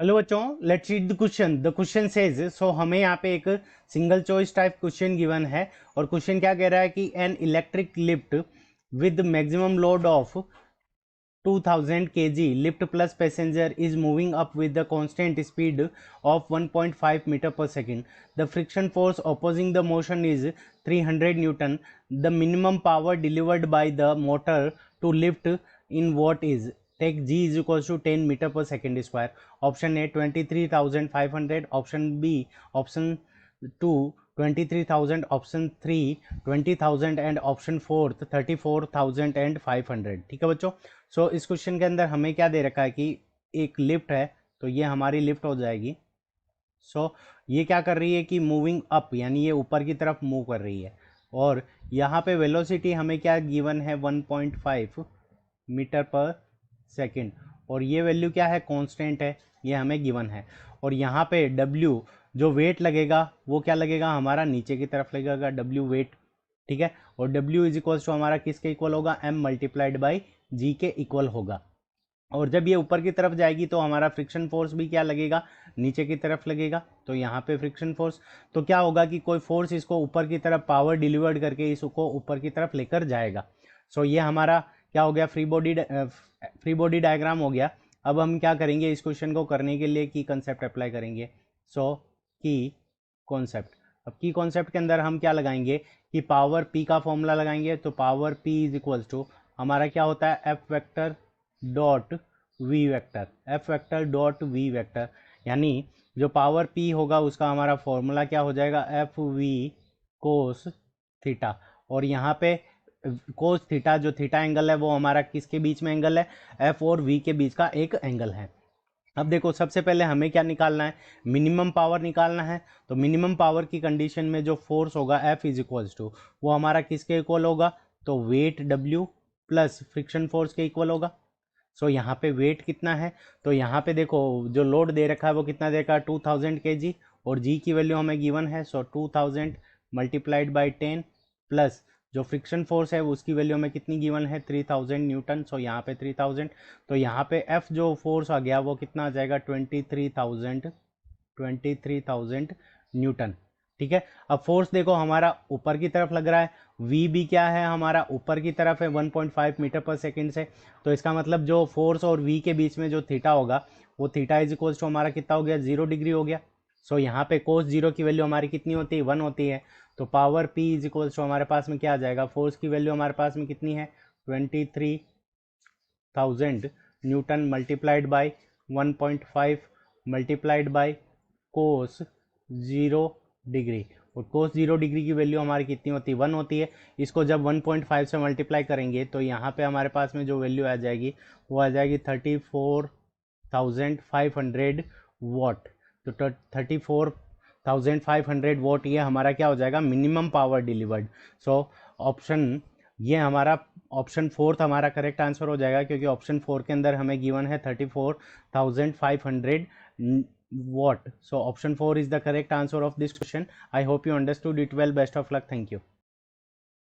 Hello बच्चों, let's read the question. The question says, so हमें यहाँ पे एक single choice type question given है और क्वेश्चन क्या कह रहा है कि an electric lift with maximum load of 2000 kg lift plus passenger is moving up with the constant speed of 1.5 meter per second. The friction force opposing the motion is 300 newton. The minimum power delivered by the motor to lift in watt is, take G is equals to 10 meter per second square. Option A 23,500, option B option 2 23,000, option 3 20,000 and option 4 34,000 and 500। ठीक है बच्चों। सो इस question के अंदर हमें क्या दे रखा है कि एक लिफ्ट है, तो ये हमारी लिफ्ट हो जाएगी। सो ये क्या कर रही है कि मूविंग अप, यानी ये ऊपर की तरफ मूव कर रही है और यहाँ पे वेलोसिटी हमें क्या गिवन है 1.5 मीटर पर सेकेंड और ये वैल्यू क्या है, कांस्टेंट है, ये हमें गिवन है। और यहाँ पे W जो वेट लगेगा वो क्या लगेगा, हमारा नीचे की तरफ लगेगा, W वेट। ठीक है। और W इज इक्वल्स टू हमारा किसके इक्वल होगा, M मल्टीप्लाइड बाई G के इक्वल होगा। और जब ये ऊपर की तरफ जाएगी तो हमारा फ्रिक्शन फोर्स भी क्या लगेगा, नीचे की तरफ लगेगा। तो यहाँ पे फ्रिक्शन फोर्स, तो क्या होगा कि कोई फोर्स इसको ऊपर की तरफ पावर डिलीवर्ड करके इसको ऊपर की तरफ लेकर जाएगा। सो ये हमारा क्या हो गया, फ्री बॉडी डायग्राम हो गया। अब हम क्या करेंगे, इस क्वेश्चन को करने के लिए की कॉन्सेप्ट अप्लाई करेंगे। सो की कॉन्सेप्ट, अब की कॉन्सेप्ट के अंदर हम क्या लगाएंगे कि पावर P का फॉर्मूला लगाएंगे। तो power P is equals to हमारा क्या होता है, F vector dot V vector, F vector dot V vector, यानी जो पावर P होगा उसका हमारा फॉर्मूला क्या हो जाएगा, एफ वी कोस थीटा। और यहाँ पे कोस थीटा, जो थीटा एंगल है वो हमारा किसके बीच में एंगल है, एफ और वी के बीच का एक एंगल है। अब देखो सबसे पहले हमें क्या निकालना है, मिनिमम पावर निकालना है। तो मिनिमम पावर की कंडीशन में जो फोर्स होगा F इज इक्वल्स टू, वो हमारा किसके इक्वल होगा, तो weight W plus friction force के इक्वल होगा। सो यहाँ पे वेट कितना है, तो यहाँ पे देखो जो लोड दे रखा है वो कितना दे रखा है 2000 kg और G की वैल्यू हमें गिवन है। सो 2000 मल्टीप्लाइड बाई 10 प्लस जो फ्रिक्शन फोर्स है उसकी वैल्यू हमें कितनी गिवन है 3000 न्यूटन। सो यहाँ पे 3000, तो यहाँ पे F जो फोर्स आ गया वो कितना आ जाएगा 23,000 न्यूटन। ठीक है। अब फोर्स देखो हमारा ऊपर की तरफ लग रहा है, V भी क्या है हमारा ऊपर की तरफ है 1.5 मीटर पर सेकेंड से। तो इसका मतलब जो फोर्स और V के बीच में जो थीटा होगा वो थीटा इज इक्वल्स टू हमारा कितना हो गया, 0 डिग्री हो गया। सो यहाँ पे कोस 0 की वैल्यू हमारी कितनी होती है, 1 होती है। तो power P is equals to हमारे पास में क्या आ जाएगा, फोर्स की वैल्यू हमारे पास में कितनी है 23,000 Newton multiplied by 1.5 multiplied by cos 0 degree. और कोस 0 डिग्री की वैल्यू हमारी कितनी होती है, 1 होती है। इसको जब 1.5 से मल्टीप्लाई करेंगे तो यहाँ पे हमारे पास में जो वैल्यू आ जाएगी वो आ जाएगी 34,500 वॉट। तो 34,500 वॉट ये हमारा क्या हो जाएगा, minimum power delivered. So option ये हमारा ऑप्शन 4 हमारा करेक्ट आंसर हो जाएगा, क्योंकि ऑप्शन 4 के अंदर हमें गिवन है 34,500 watt. So option 4 is the correct answer of this question. I hope you understood it well. Best of luck. Thank you.